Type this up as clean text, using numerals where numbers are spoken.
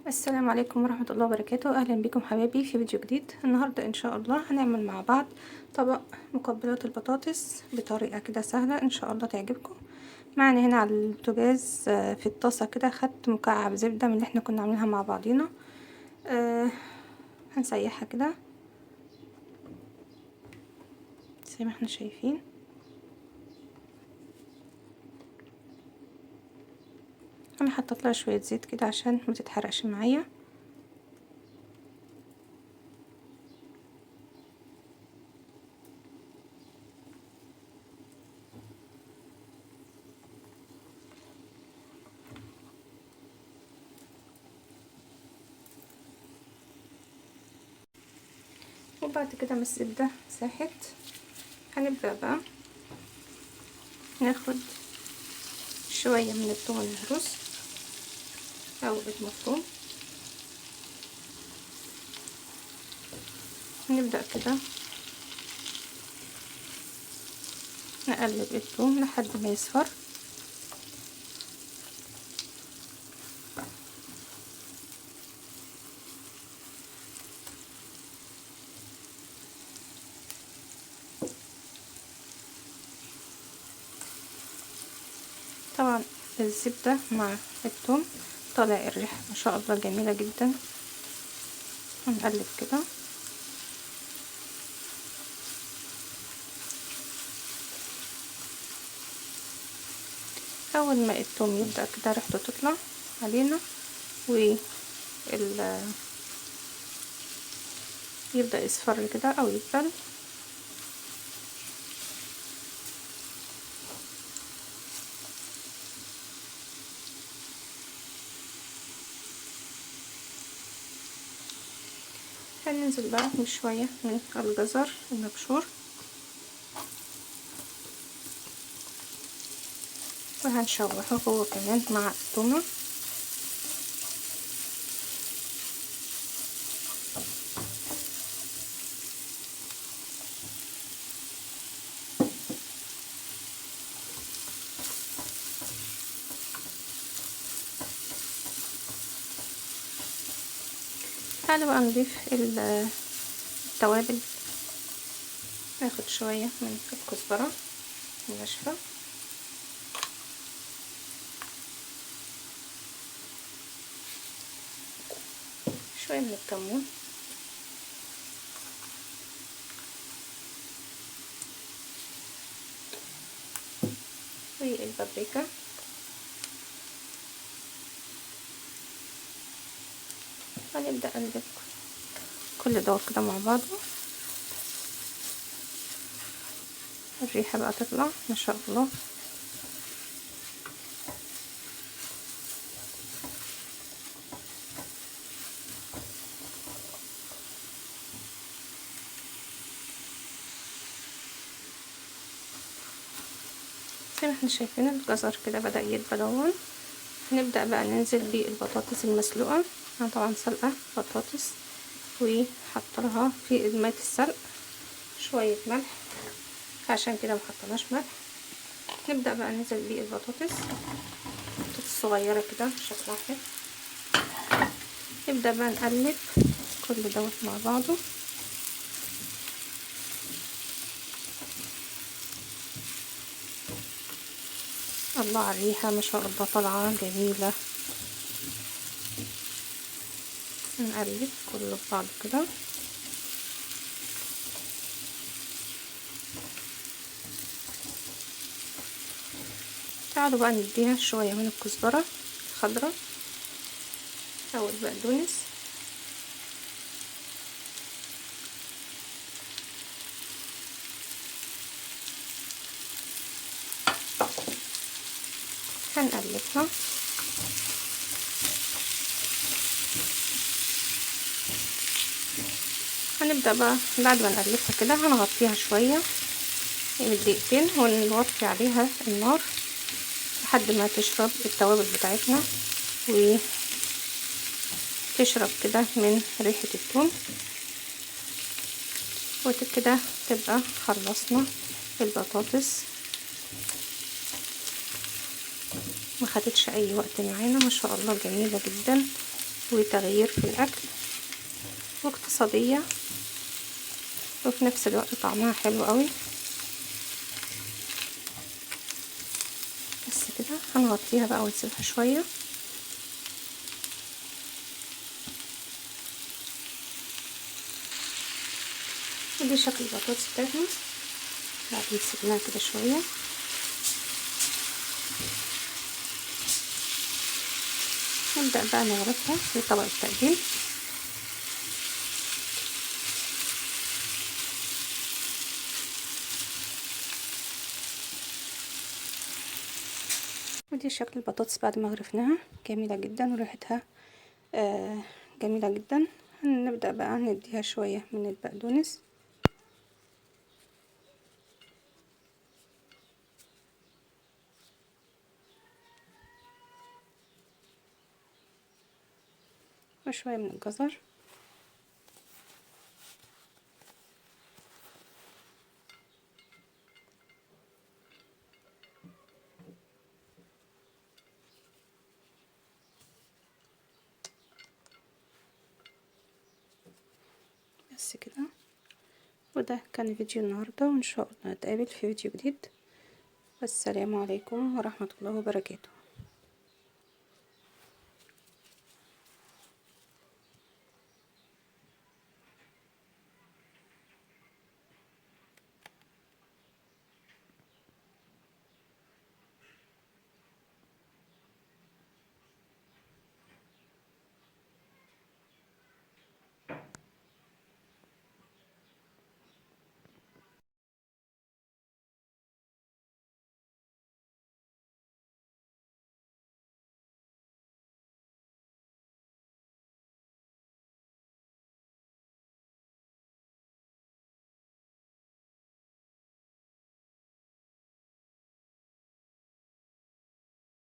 السلام عليكم ورحمة الله وبركاته. اهلا بكم حبايبي في فيديو جديد. النهاردة ان شاء الله هنعمل مع بعض طبق مقبلات البطاطس بطريقة كده سهلة ان شاء الله تعجبكم. معنا هنا على البوتاجاز في الطاسة كده خدت مكعب زبدة من اللي احنا كنا عاملينها مع بعضينا. هنسيحها كده زي ما احنا شايفين. انا حطيت لها شوية زيت كده عشان ما تتحرقش معايا. وبعد كده ما الزبدة ساحت هنبدأ بقى ناخد شوية من الثوم المهروس او المفروم. نبدأ كده نقلب الثوم لحد ما يصفر. طبعا الزبدة مع الثوم طالع الريحة ما شاء الله جميلة جدا. هنقلب كده اول ما الثوم يبدأ كده ريحته تطلع علينا يبدأ يصفر كده او يدبل، هننزل بقى بشوية من الجزر المبشور وهنشوحه هو كمان مع الثومة. تعالوا بقى نضيف التوابل. ناخد شوية من الكزبرة الناشفة، شوية من الكمون، والبابريكا، هنبدأ نقلب كل ده كده مع بعضه. الريحة بقى تطلع ما شاء الله. زي ما احنا شايفين الجزر كده بدأ يتبلون. هنبدأ بقى ننزل بالبطاطس المسلوقة. انا طبعا سلقة بطاطس وحط لها في مية السلق شوية ملح، عشان كده محطناش ملح. نبدأ بقى ننزل بالبطاطس الصغيرة كده شكلها حلو. نبدأ بقى نقلب كل دوت مع بعضه. الله على الريحة ما شاء الله طالعة جميلة. نقلب كله في بعض كده. تعالوا بقى نديها شوية من الكزبرة الخضراء او البقدونس، هنقلبها. هنبدأ بقى بعد ما نقلبها كده هنغطيها شوية من دقيقتين ونوطي عليها النار لحد ما تشرب التوابل بتاعتنا وتشرب كده من ريحة الثوم، وكده تبقى خلصنا البطاطس. ما خدتش اي وقت معانا ما شاء الله جميلة جدا. وتغيير في الأكل واقتصادية، وفي نفس الوقت طعمها حلو قوي. بس كده هنغطيها بقى ونسيبها شوية. ودي شكل البطاطس بتاعتنا بعد ما سيبناها كده شوية. نبدأ بقى نغرفها في طبق التقديم. ودي شكل البطاطس بعد ما غرفناها، جميلة جدا وريحتها جميلة جدا. هنبدأ بقى نديها شوية من البقدونس. وشوية من الجزر. بس كده. وده كان فيديو النهاردة، وإن شاء الله نتقابل في فيديو جديد. والسلام عليكم ورحمة الله وبركاته.